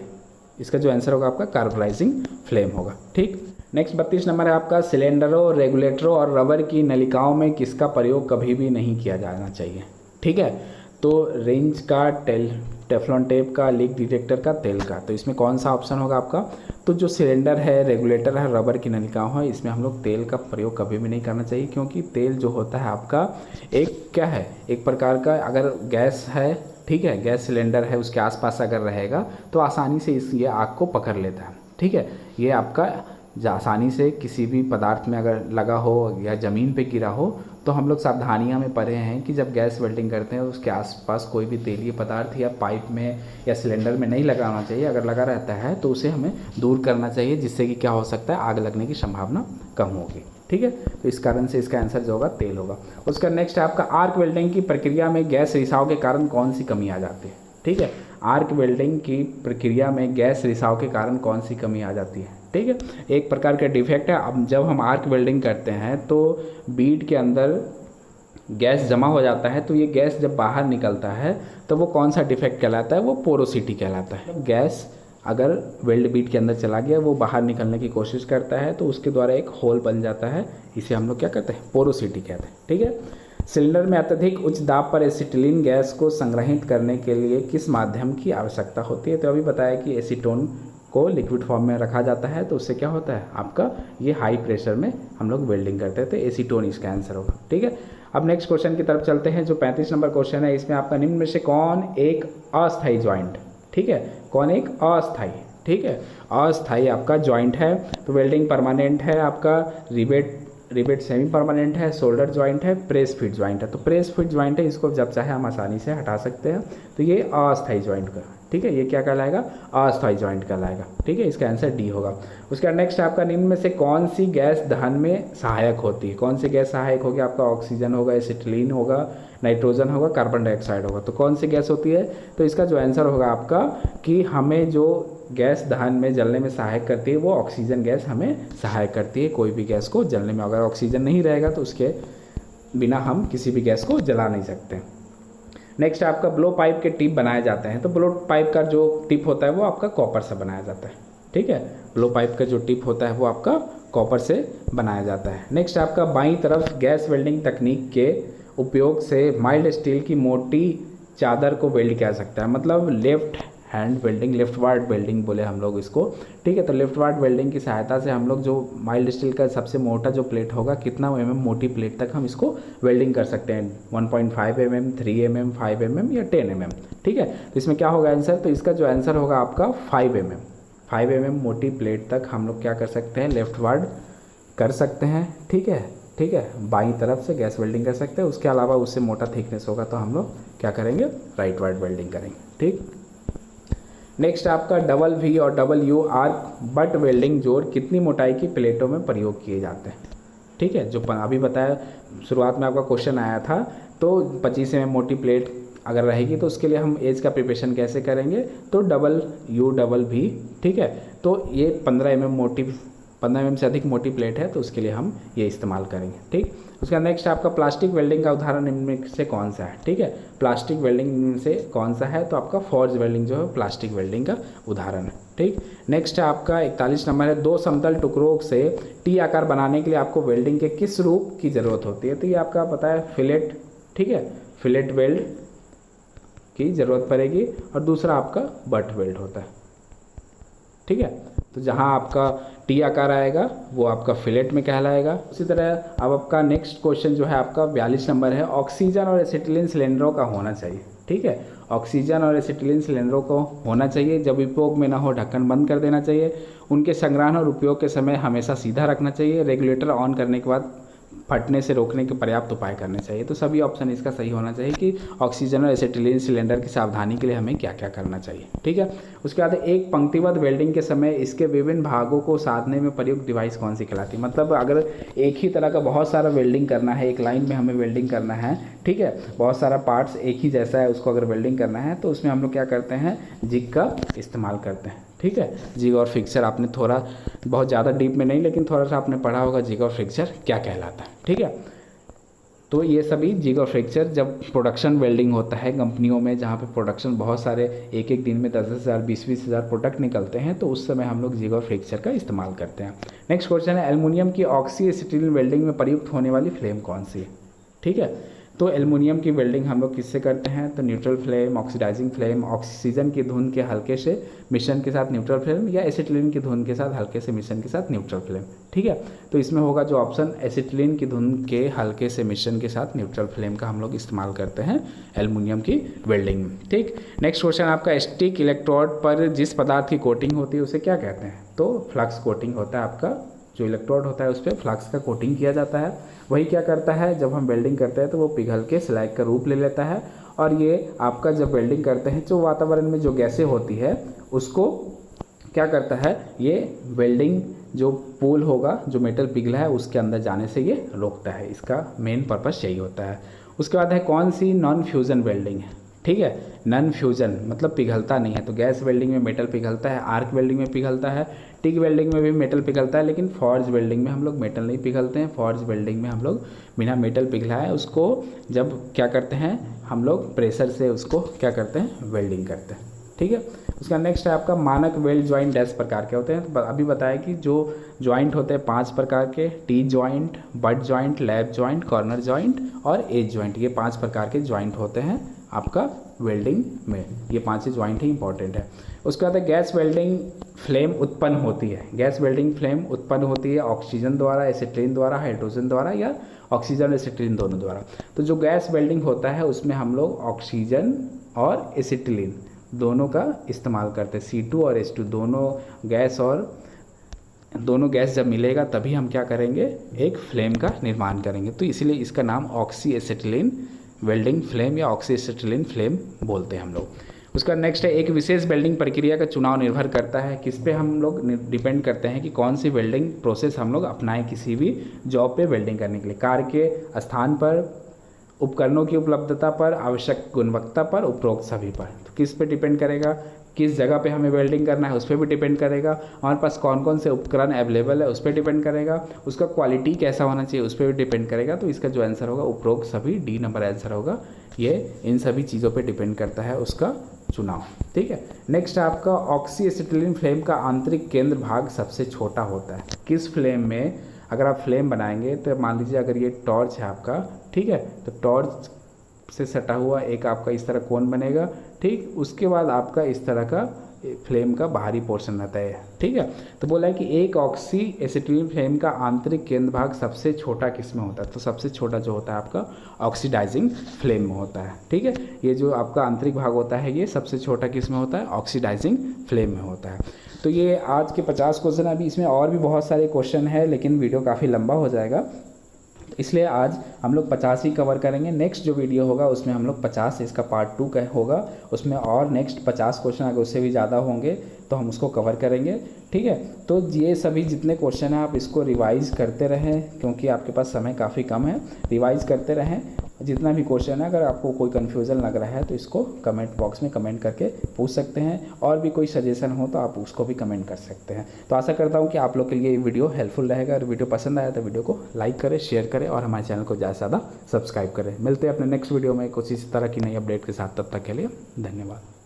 इसका जो आंसर होगा आपका कार्बोराइजिंग फ्लेम होगा। ठीक, नेक्स्ट 32 नंबर है आपका, सिलेंडरों, रेगुलेटरों और रबर की नलिकाओं में किसका प्रयोग कभी भी नहीं किया जाना चाहिए। ठीक है, तो रेंज का टेफ्लॉन टेप का, लीक डिटेक्टर का, तेल का। तो इसमें कौन सा ऑप्शन होगा आपका? तो जो सिलेंडर है, रेगुलेटर है, रबर की नलिकाओं है, इसमें हम लोग तेल का प्रयोग कभी भी नहीं करना चाहिए, क्योंकि तेल जो होता है आपका एक क्या है, एक प्रकार का, अगर गैस है, ठीक है, गैस सिलेंडर है, उसके आसपास अगर रहेगा तो आसानी से ये आग को पकड़ लेता है। ठीक है, ये आपका आसानी से किसी भी पदार्थ में अगर लगा हो या ज़मीन पे गिरा हो तो हम लोग सावधानियां में पढ़े हैं कि जब गैस वेल्डिंग करते हैं उसके आसपास कोई भी तेलीय पदार्थ या पाइप में या सिलेंडर में नहीं लगाना चाहिए। अगर लगा रहता है तो उसे हमें दूर करना चाहिए, जिससे कि क्या हो सकता है, आग लगने की संभावना कम होगी। ठीक है, तो इस कारण से इसका आंसर जो होगा तेल होगा। उसका नेक्स्ट है आपका आर्क वेल्डिंग की प्रक्रिया में गैस रिसाव के कारण कौन सी कमी आ जाती है? ठीक है, आर्क वेल्डिंग की प्रक्रिया में गैस रिसाव के कारण कौन सी कमी आ जाती है? ठीक है, एक प्रकार का डिफेक्ट है। अब जब हम आर्क वेल्डिंग करते हैं तो बीड के अंदर गैस जमा हो जाता है, तो ये गैस जब बाहर निकलता है तो वो कौन सा डिफेक्ट कहलाता है? वो पोरोसिटी कहलाता है। गैस अगर वेल्ड बीड के अंदर चला गया, वो बाहर निकलने की कोशिश करता है तो उसके द्वारा एक होल बन जाता है, इसे हम लोग क्या कहते हैं? पोरोसिटी कहते हैं। ठीक है, सिलेंडर में अत्यधिक उच्च दाब पर एसिटिलीन गैस को संग्रहित करने के लिए किस माध्यम की आवश्यकता होती है? तो अभी बताया कि एसीटोन को लिक्विड फॉर्म में रखा जाता है, तो उससे क्या होता है आपका, ये हाई प्रेशर में हम लोग वेल्डिंग करते हैं, तो एसीटोन इसका आंसर होगा। ठीक है, अब नेक्स्ट क्वेश्चन की तरफ चलते हैं, जो 35 नंबर क्वेश्चन है। इसमें आपका निम्न में से कौन एक अस्थायी ज्वाइंट, ठीक है, कौन एक अस्थायी, ठीक है, अस्थायी आपका ज्वाइंट है? तो वेल्डिंग परमानेंट है आपका, रिवेट सेमी परमानेंट है, शोल्डर ज्वाइंट है, प्रेस फिट ज्वाइंट है। तो प्रेस फिट ज्वाइंट है, इसको जब चाहे हम आसानी से हटा सकते हैं, तो ये अस्थायी ज्वाइंट का, ठीक है, ये क्या कहलाएगा? अस्थायी ज्वाइंट कहलाएगा। ठीक है, इसका आंसर डी होगा। उसका नेक्स्ट आपका निम्न में से कौन सी गैस दहन में सहायक होती है? कौन सी गैस सहायक होगी? आपका ऑक्सीजन होगा, एसिटिलीन होगा, नाइट्रोजन होगा, कार्बन डाइऑक्साइड होगा। तो कौन सी गैस होती है? तो इसका जो आंसर होगा आपका कि हमें जो गैस दहन में जलने में सहायक करती है वो ऑक्सीजन गैस हमें सहायक करती है कोई भी गैस को जलने में। अगर ऑक्सीजन नहीं रहेगा तो उसके बिना हम किसी भी गैस को जला नहीं सकते। नेक्स्ट आपका ब्लो पाइप के टिप बनाए जाते हैं। तो ब्लो पाइप का जो टिप होता है वो आपका कॉपर से बनाया जाता है। ठीक है, ब्लो पाइप का जो टिप होता है वो आपका कॉपर से बनाया जाता है। नेक्स्ट आपका बाईं तरफ गैस वेल्डिंग तकनीक के उपयोग से माइल्ड स्टील की मोटी चादर को वेल्ड किया जा सकता है। मतलब left hand welding, left ward welding बोले हम लोग इसको। ठीक है, तो लेफ्ट वार्ड वेल्डिंग की सहायता से हम लोग जो माइल्ड स्टील का सबसे मोटा जो प्लेट होगा, कितना mm मोटी प्लेट तक हम इसको वेल्डिंग कर सकते हैं, 1.5 mm, 3 mm, 5 mm या 10 mm। ठीक है, तो इसमें क्या होगा आंसर? तो इसका जो आंसर होगा आपका 5 mm। 5 mm मोटी प्लेट तक हम लोग क्या कर सकते हैं? लेफ्ट वार्ड कर सकते हैं। ठीक है, ठीक है, बाईं तरफ से गैस वेल्डिंग कर सकते हैं। उसके अलावा उससे मोटा थिकनेस होगा तो हम लोग क्या करेंगे? राइट वार्ड वेल्डिंग करेंगे। ठीक, नेक्स्ट आपका डबल वी और double U arc butt welding जोड़ कितनी मोटाई की प्लेटों में प्रयोग किए जाते हैं? ठीक है, जो अभी बताया शुरुआत में आपका क्वेश्चन आया था, तो 25 mm मोटी प्लेट अगर रहेगी तो उसके लिए हम एज का प्रिपरेशन कैसे करेंगे? तो डबल यू डबल वी। ठीक है, तो ये 15 mm से अधिक मोटी प्लेट है तो उसके लिए हम ये इस्तेमाल करेंगे। ठीक, उसका नेक्स्ट आपका प्लास्टिक वेल्डिंग का उदाहरण इनमें से कौन सा है? ठीक है, प्लास्टिक वेल्डिंग में से कौन सा है? तो आपका फॉर्ज वेल्डिंग जो है प्लास्टिक वेल्डिंग का उदाहरण है। ठीक, नेक्स्ट है आपका 41 नंबर है, दो समतल टुकड़ों से टी आकार बनाने के लिए आपको वेल्डिंग के किस रूप की ज़रूरत होती है? तो ये आपका पता है फिलेट। ठीक है, फिलेट वेल्ड की ज़रूरत पड़ेगी और दूसरा आपका बट वेल्ड होता है। ठीक है, तो जहाँ आपका टी आकार आएगा वो आपका फिलेट में कहलाएगा। उसी तरह अब आपका नेक्स्ट क्वेश्चन जो है आपका 42 नंबर है, ऑक्सीजन और एसिटिलीन सिलेंडरों का होना चाहिए। ठीक है, ऑक्सीजन और एसिटिलीन सिलेंडरों को होना चाहिए, जब उपयोग में ना हो ढक्कन बंद कर देना चाहिए। उनके संग्रहण और उपयोग के समय हमेशा सीधा रखना चाहिए। रेगुलेटर ऑन करने के बाद फटने से रोकने के पर्याप्त उपाय करने चाहिए। तो सभी ऑप्शन इसका सही होना चाहिए कि ऑक्सीजन और एसिटिलीन सिलेंडर की सावधानी के लिए हमें क्या क्या करना चाहिए। ठीक है, उसके बाद एक पंक्तिबद्ध वेल्डिंग के समय इसके विभिन्न भागों को साधने में प्रयुक्त डिवाइस कौन सी कहलाती है? मतलब अगर एक ही तरह का बहुत सारा वेल्डिंग करना है, एक लाइन में हमें वेल्डिंग करना है, ठीक है, बहुत सारा पार्ट्स एक ही जैसा है, उसको अगर वेल्डिंग करना है तो उसमें हम लोग क्या करते हैं? जिग का इस्तेमाल करते हैं। ठीक है, जिग और फिक्सर आपने थोड़ा बहुत ज़्यादा डीप में नहीं लेकिन थोड़ा सा आपने पढ़ा होगा जिग और फिक्सर क्या कहलाता है। ठीक है, तो ये सभी जिग और फ्रैक्चर जब प्रोडक्शन वेल्डिंग होता है कंपनियों में, जहाँ पे प्रोडक्शन बहुत सारे एक एक दिन में 10,000 20,000 प्रोडक्ट निकलते हैं, तो उस समय हम लोग जिग और फ्रैक्चर का इस्तेमाल करते हैं। नेक्स्ट क्वेश्चन है, एल्युमिनियम की ऑक्सी एसिटिलीन वेल्डिंग में प्रयुक्त होने वाली फ्लेम कौन सी है? ठीक है, तो एल्युमिनियम की वेल्डिंग हम लोग किससे करते हैं, तो neutral flame, oxidising flame, oxygen की धुन के हल्के से मिश्रण के साथ न्यूट्रल फ्लेम, या एसिटिलीन की धुन के साथ हल्के से मिश्रण के साथ न्यूट्रल फ्लेम। ठीक है, तो इसमें होगा जो ऑप्शन एसिटिलीन की धुन के हल्के से मिश्रण के साथ न्यूट्रल फ्लेम का हम लोग इस्तेमाल करते हैं एल्युमिनियम की वेल्डिंग में। ठीक, नेक्स्ट क्वेश्चन आपका, स्टिक इलेक्ट्रोड पर जिस पदार्थ की कोटिंग होती है उसे क्या कहते हैं, तो फ्लक्स कोटिंग होता है। आपका जो इलेक्ट्रोड होता है उस पर फ्लक्स का कोटिंग किया जाता है। वही क्या करता है, जब हम वेल्डिंग करते हैं तो वो पिघल के स्लैग का रूप ले लेता है, और ये आपका जब वेल्डिंग करते हैं जो वातावरण में जो गैसें होती है उसको क्या करता है, ये वेल्डिंग जो पूल होगा, जो मेटल पिघला है उसके अंदर जाने से ये रोकता है। इसका मेन पर्पस यही होता है। उसके बाद है कौन सी नॉन फ्यूज़न वेल्डिंग है। ठीक है, नॉन फ्यूजन मतलब पिघलता नहीं है। तो गैस वेल्डिंग में मेटल पिघलता है, आर्क वेल्डिंग में पिघलता है, टिग वेल्डिंग में भी मेटल पिघलता है, लेकिन फॉर्ज वेल्डिंग में हम लोग मेटल नहीं पिघलते हैं। फॉर्ज वेल्डिंग में हम लोग बिना मेटल पिघलाए उसको जब क्या करते हैं, हम लोग प्रेशर से उसको क्या करते हैं, वेल्डिंग करते हैं। ठीक है, उसका नेक्स्ट है आपका मानक वेल्ड ज्वाइंट 10 प्रकार के होते हैं। तो अभी बताया कि जो ज्वाइंट होते हैं 5 प्रकार के, T joint, but joint, lab joint, corner joint और एज ज्वाइंट, ये 5 प्रकार के ज्वाइंट होते हैं आपका वेल्डिंग में। ये 5 ज्वाइंट ही इंपॉर्टेंट है। उसके बाद गैस वेल्डिंग फ्लेम उत्पन्न होती है। गैस वेल्डिंग फ्लेम उत्पन्न होती है ऑक्सीजन द्वारा, एसिटिलीन द्वारा, हाइड्रोजन द्वारा, या ऑक्सीजन एसिटिलीन दोनों द्वारा। तो जो गैस वेल्डिंग होता है उसमें हम लोग ऑक्सीजन और एसिटिलीन दोनों का इस्तेमाल करते हैं। C2 और H2 दोनों गैस जब मिलेगा तभी हम क्या करेंगे, एक फ्लेम का निर्माण करेंगे। तो इसीलिए इसका नाम ऑक्सी एसिटिलीन वेल्डिंग फ्लेम या ऑक्सी एसिटिलीन फ्लेम बोलते हैं हम लोग। उसका नेक्स्ट है, एक विशेष वेल्डिंग प्रक्रिया का चुनाव निर्भर करता है। किस पे हम लोग डिपेंड करते हैं कि कौन सी वेल्डिंग प्रोसेस हम लोग अपनाएं किसी भी जॉब पे वेल्डिंग करने के लिए। कार्य के स्थान पर, उपकरणों की उपलब्धता पर, आवश्यक गुणवत्ता पर, उपरोक्त सभी पर। तो किस पे डिपेंड करेगा, किस जगह पे हमें वेल्डिंग करना है उस पर भी डिपेंड करेगा। हमारे पास कौन कौन से उपकरण अवेलेबल है उस पर डिपेंड करेगा। उसका क्वालिटी कैसा होना चाहिए उस पर भी डिपेंड करेगा। तो इसका जो आंसर होगा उपरोक्त सभी, डी नंबर आंसर होगा। ये इन सभी चीज़ों पे डिपेंड करता है उसका चुनाव। ठीक है, नेक्स्ट आपका ऑक्सी एसिटिलीन फ्लेम का आंतरिक केंद्र भाग सबसे छोटा होता है। किस फ्लेम में अगर आप फ्लेम बनाएंगे तो मान लीजिए अगर ये टॉर्च है आपका, ठीक है, तो टॉर्च से सटा हुआ एक आपका इस तरह कोन बनेगा। ठीक, उसके बाद आपका इस तरह का फ्लेम का बाहरी पोर्शन रहता है। ठीक है, तो बोला है कि एक ऑक्सी एसिटिलीन फ्लेम का आंतरिक केंद्र भाग सबसे छोटा किस में होता है, तो सबसे छोटा जो होता है आपका ऑक्सीडाइजिंग फ्लेम में होता है। ठीक है, ये जो आपका आंतरिक भाग होता है ये सबसे छोटा किस में होता है, ऑक्सीडाइजिंग फ्लेम में होता है। तो ये आज के 50 क्वेश्चन। अभी इसमें और भी बहुत सारे क्वेश्चन है लेकिन वीडियो काफ़ी लंबा हो जाएगा, इसलिए आज हम लोग 50 ही कवर करेंगे। नेक्स्ट जो वीडियो होगा उसमें हम लोग 50, इसका पार्ट 2 का होगा, उसमें और नेक्स्ट 50 क्वेश्चन अगर उससे भी ज़्यादा होंगे तो हम उसको कवर करेंगे। ठीक है, तो ये सभी जितने क्वेश्चन हैं आप इसको रिवाइज़ करते रहें, क्योंकि आपके पास समय काफ़ी कम है। रिवाइज़ करते रहें जितना भी क्वेश्चन है। अगर आपको कोई कन्फ्यूज़न लग रहा है तो इसको कमेंट बॉक्स में कमेंट करके पूछ सकते हैं, और भी कोई सजेशन हो तो आप उसको भी कमेंट कर सकते हैं। तो आशा करता हूँ कि आप लोग के लिए ये वीडियो हेल्पफुल रहेगा। अगर वीडियो पसंद आया तो वीडियो को लाइक करें, शेयर करें और हमारे चैनल को ज़्यादा से ज़्यादा सब्सक्राइब करें। मिलते हैं अपने नेक्स्ट वीडियो में कुछ इसी तरह की नई अपडेट के साथ। तब तक के लिए धन्यवाद।